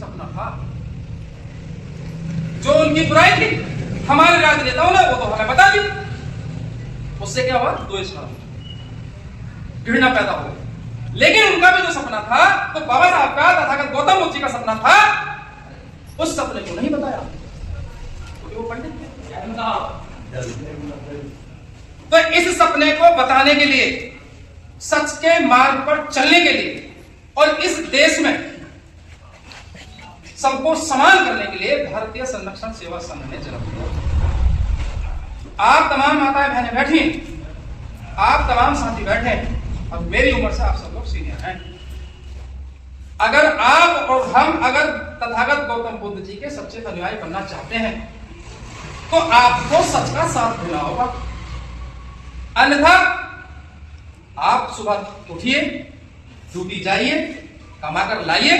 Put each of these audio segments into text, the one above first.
सपना था, जो उनकी बुराई थी हमारे राजनेताओं ने वो तो हमें बता दी। उससे क्या हुआ? द्वेष हुआ, घृणा पैदा हो गई। लेकिन उनका भी जो सपना था, तो बाबा साहब का तथागत गौतम बुद्ध जी का सपना था, उस सपने को नहीं बताया, क्योंकि वो पंडित थे। तो इस सपने को बताने के लिए, सच के मार्ग पर चलने के लिए और इस देश में सबको समान करने के लिए भारतीय संरक्षण सेवा संघ ने जन्म लिया। आप तमाम माताएं बहनें बैठी, आप तमाम साथी बैठे, और मेरी उम्र से आप सब लोग सीनियर हैं। अगर आप और हम अगर तथागत गौतम बुद्ध जी के सच्चे अनुयायी बनना चाहते हैं, तो आपको सच का साथ देना होगा। अन्यथा आप सुबह उठिए, ड्यूटी जाइए, कमाकर लाइए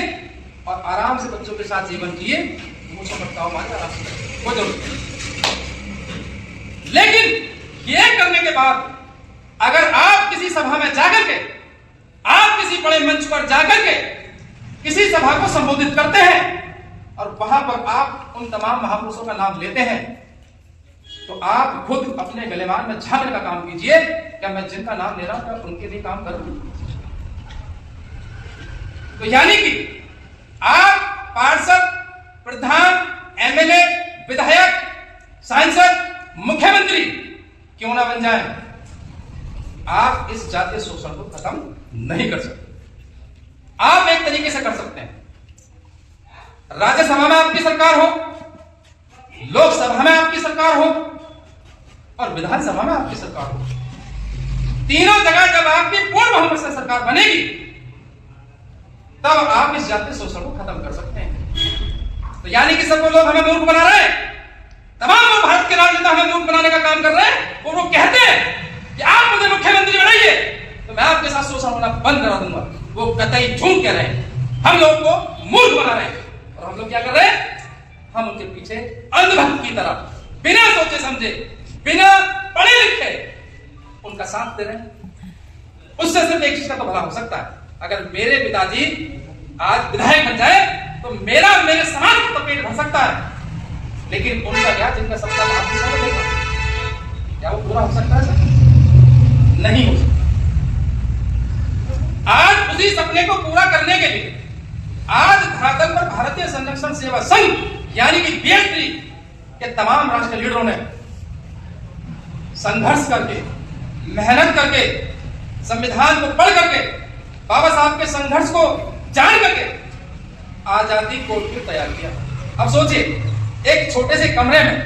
और आराम से बच्चों के साथ जीवन जिए, मुझे बताओ मारे आराम से, वो जरूर। लेकिन यह करने के बाद अगर आप किसी सभा में जाकर के, आप किसी बड़े मंच पर जाकर के किसी सभा को संबोधित करते हैं और वहां पर आप उन तमाम महापुरुषों का नाम लेते हैं, तो आप खुद अपने गलेमान में झांकने का काम कीजिए, क्या मैं जिनका नाम ले रहा हूं क्या उनके लिए काम करूं? तो यानी कि आप पार्षद, प्रधान, एमएलए, विधायक, सांसद, मुख्यमंत्री क्यों ना बन जाए, आप इस जातीय शोषण को खत्म नहीं कर सकते। आप एक तरीके से कर सकते हैं, राज्यसभा में आपकी सरकार हो, लोकसभा में आपकी सरकार हो और विधानसभा में आपकी सरकार हो। तीनों जगह जब आपकी पूर्ण बहुमत से सरकार बनेगी, तब आप इस जातीय शोषण को खत्म कर सकते हैं। तो यानी कि सबको लोग हमें मूर्ख बना रहे हैं, तमाम लोग भारत के राजनेता हमें मूर्ख बनाने का काम कर रहे हैं, और वो कहते हैं कि आप मुझे मुख्यमंत्री बनाइए तो मैं आपके साथ शोषण होना बंद करा दूंगा। वो कतई झूठ कह रहे हैं, हम लोग को मूर्ख बना रहे हैं। और हम लोग क्या कर रहे हैं? हम उनके पीछे अंधभक्त की तरह बिना सोचे समझे, बिना पढ़े लिखे उनका साथ दे रहे हैं। उससे सिर्फ एक चीज का तो भला हो सकता है, अगर मेरे पिताजी आज विधायक बन जाए तो मेरा मेरे समाज का तो पेट भर सकता है, लेकिन उनका क्या, जिनका सपना आपके सामने देखा, क्या वो पूरा हो सकता है? सर नहीं हो सकता। आज उसी सपने को पूरा करने के लिए आज धरातल पर भारतीय संरक्षण सेवा संघ यानी कि बीएसपी के तमाम राष्ट्रीय लीडरों ने संघर्ष करके, मेहनत करके, संविधान को पढ़ करके, बाबा साहब के संघर्ष को जान करके आजादी कोर्ट को तैयार किया। अब सोचिए, एक छोटे से कमरे में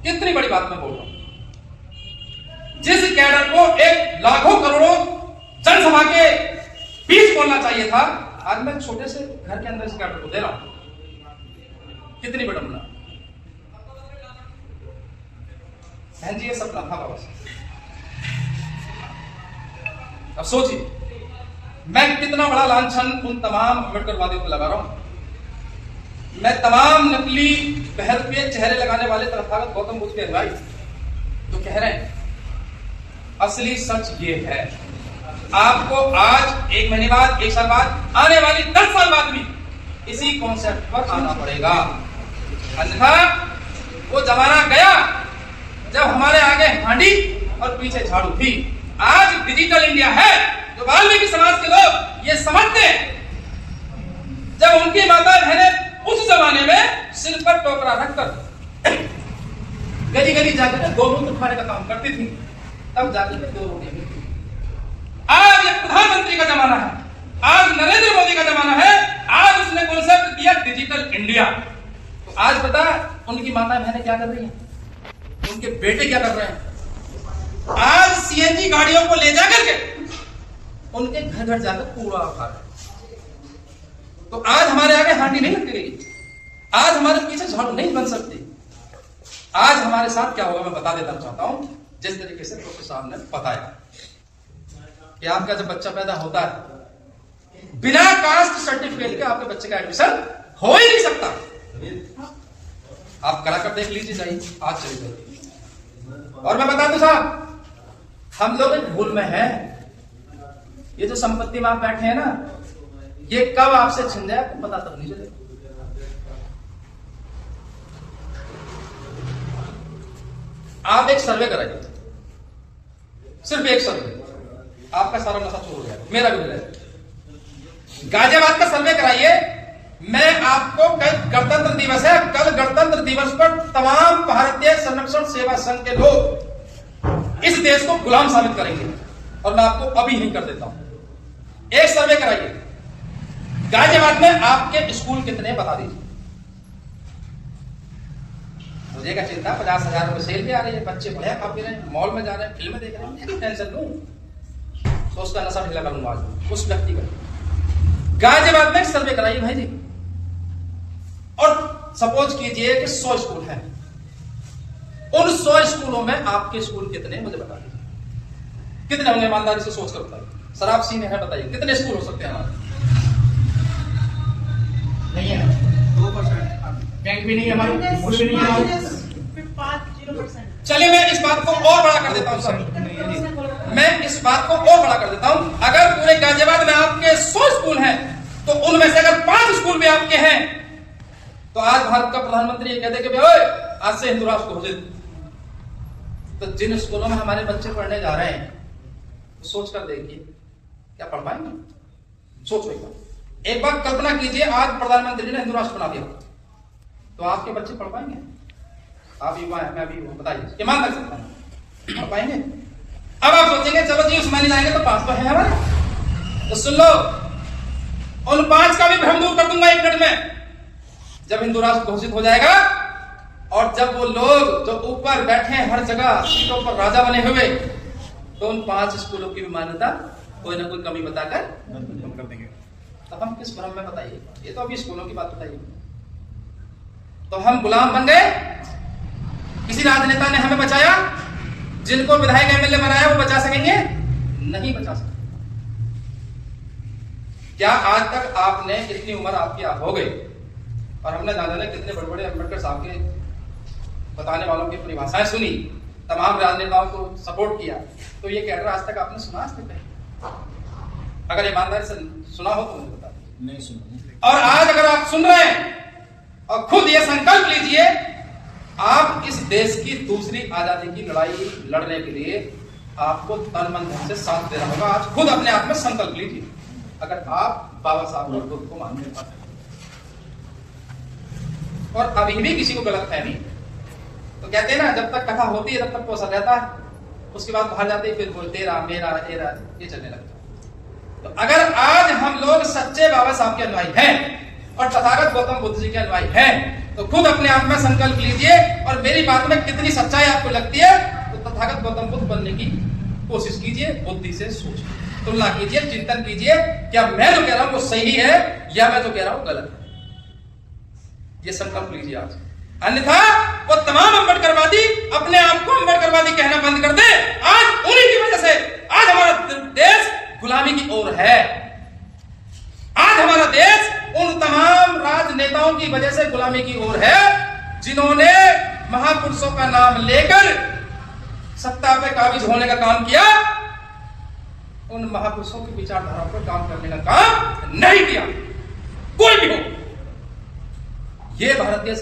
कितनी बड़ी बात मैं बोल रहा हूं। जिस कैडर को एक लाखों करोड़ों जनसभा के बीच बोलना चाहिए था, आज मैं छोटे से घर के अंदर इस कैडर को दे रहा हूं। कितनी विडंबना। बहन जी, ये सपना था बाबा साहब। अब सोचिए, मैं कितना बड़ा लांछन उन तमाम अम्बेडकरवादियों को लगा रहा हूं। मैं तमाम नकली बहर पे चेहरे लगाने वाले तथागत गौतम बुद्ध के अनुयायी जो कह रहे हैं, असली सच ये है, आपको आज 1 महीने बाद, 1 साल बाद, आने वाली 10 साल बाद भी इसी कॉन्सेप्ट पर आना पड़ेगा। अन्यथा वो जमाना गया जब हमारे आगे हांडी और पीछे झाड़ू थी। आज डिजिटल इंडिया है, जो वाल्मीकि समाज के लोग ये समझते हैं। जब उनकी माता बहनें उस जमाने में सिर पर टोकरा रखकर गली गली जाकर 2 रोटी खाने का काम करती थी, तब जाकर 2 रोटी मिलती। आज एक प्रधानमंत्री का जमाना है, आज नरेंद्र मोदी का जमाना है, आज उसने कॉन्सेप्ट दिया डिजिटल इंडिया। तो आज पता उनकी माता बहनें क्या कर रही हैं, उनके बेटे क्या कर रहे हैं? आज सीएनजी गाड़ियों को ले जाकर के उनके घर घर जाकर कूड़ा उठा रहे हैं। तो आज हमारे आगे हांडी नहीं लगती रही, आज हमारे पीछे झाड़ू नहीं बन सकती। आज हमारे साथ क्या होगा मैं बता देना चाहता हूं, जिस तरीके से प्रोफेसर साहब ने बताया कि आपका जब बच्चा पैदा होता है, बिना कास्ट सर्टिफिकेट के आपके बच्चे का एडमिशन हो ही नहीं सकता। आप करा कर देख लीजिए, जाइए आज चली जाइए। और मैं बता दूं साहब, हम लोग एक भूल में हैं। ये जो संपत्ति में आप बैठे हैं ना, ये कब आपसे छिन जाए आपको पता तक नहीं चलेगा। आप एक सर्वे कराइए, सिर्फ एक सर्वे, आपका सारा नशा छोड़ गया, मेरा भी है। गाजियाबाद का सर्वे कराइए। मैं आपको कल गणतंत्र दिवस है, कल गणतंत्र दिवस पर तमाम भारतीय संरक्षण सेवा संघ के लोग इस देश को गुलाम साबित करेंगे, और मैं आपको अभी ही कर देता हूं। एक सर्वे कराइए, गाजियाबाद में आपके स्कूल कितने बता दीजिए। मुझे क्या चिंता, 50,000 रुपए सेल भी आ रही है, बच्चे बढ़िया खा पी रहे हैं, मॉल में जा रहे हैं, फिल्में देख रहे हैं, क्या टेंशन लूं, तो उसका नशा ढीला करूंगा आज उस व्यक्ति का। गाजियाबाद में सर्वे कराइए भाई जी, और सपोज कीजिए कि 100 स्कूल हैं, उन 100 स्कूलों में आपके स्कूल कितने, मुझे बता दीजिए। कितने होंगे, ईमानदारी से सोच कर बताइए। सर आप सीने हैं, बताइए कितने स्कूल हो सकते हैं हमारे? नहीं है, 2%। बैंक भी नहीं है हमारी, स्कूल भी नहीं है हमारी। चलिए मैं इस बात को और बड़ा कर देता हूं सर, मैं इस बात को और बड़ा कर देता हूं। अगर पूरे गाजियाबाद में आपके 100 स्कूल हैं, तो उनमें से अगर 5 स्कूल भी आपके हैं, तो आज भारत का प्रधानमंत्री ये कहते कि भाई आज से हिंदू राष्ट्र घोषित। तो जिन स्कूलों में हमारे बच्चे पढ़ने जा रहे हैं, सोच कर देखिए क्या पढ़ पाएंगे। सोचो एक बार कल्पना कीजिए, आज प्रधानमंत्री ने हिंदू राष्ट्र बना दिया, तो आपके बच्चे पढ़ पाएंगे? आप युवा है, मैं भी हूं, बताइए ईमान कर सकता हूं, पढ़ पाएंगे? अब आप सोचेंगे चलो जी उस्मानी जाएंगे तो 5 तो है हमारे, तो सुन लो, उन 5 का भी भ्रम दूर कर दूंगा 1 मिनट में। जब हिंदू राष्ट्र घोषित हो जाएगा, और जब वो लोग जो ऊपर बैठे हैं हर जगह सीटों पर राजा बने हुए, तो उन 5 स्कूलों की भी मान्यता कोई ना कोई कमी बताकर कम कर देंगे। तब हम किस भ्रम में, बताइए? ये तो अभी स्कूलों की बात बताइए। तो हम गुलाम बन गए? किसी राजनेता ने हमें बचाया? जिनको विधायक एमएलए बनाया वो बचा सकेंगे? नहीं बचा सकते। क्या आज तक आपने, इतनी उम्र आपकी हो गई, और हमने ना जाने कितने बड़े बड़े अम्बेडकर साहब के बताने वालों की परिभाषाएं सुनी, तमाम राजनेताओं को सपोर्ट किया, तो ये कैडर आज तक आपने सुना? आज तक नहीं। अगर ईमानदारी से सुना हो तो मुझे बता दीजिए। नहीं सुना। और आज अगर आप सुन रहे हैं, और खुद ये संकल्प लीजिए, आप इस देश की दूसरी आजादी की लड़ाई लड़ने के लिए आपको तन मन धन से साथ देना होगा। आज खुद अपने आप में संकल्प लीजिए, अगर आप बाबा साहब और खुद को मानने पाते। और अभी भी किसी को गलत फहमी, तो कहते हैं ना, जब तक कथा होती है तब तक तो असर रहता है, उसके बाद बाहर जाते फिर बोल तेरा मेरा तेरा ये चलने लगता है। तो अगर आज हम लोग सच्चे बाबा साहब के अनुयायी हैं और तथागत गौतम बुद्ध जी के अनुयायी हैं, तो खुद अपने आप में संकल्प लीजिए, और मेरी बात में कितनी सच्चाई आपको लगती है, तो तथागत गौतम बुद्ध बनने की कोशिश कीजिए, बुद्धि से सोचिए, तुलना कीजिए, चिंतन कीजिए, क्या मैं जो कह रहा हूं वो सही है या मैं जो कह रहा हूं गलत है। ये संकल्प लीजिए आज, अन्यथा वो तमाम अम्बेडकरवादी अपने आप को अम्बेडकरवादी कहना बंद कर दे। आज उन्हीं की वजह से आज हमारा देश गुलामी की ओर है। आज हमारा देश उन तमाम राजनेताओं की वजह से गुलामी की ओर है, जिन्होंने महापुरुषों का नाम लेकर सत्ता पे काबिज होने का काम किया। उन महापुरुषों की विचारधारा पर काम करने का काम नहीं किया, कोई भी हो। ये भारतीय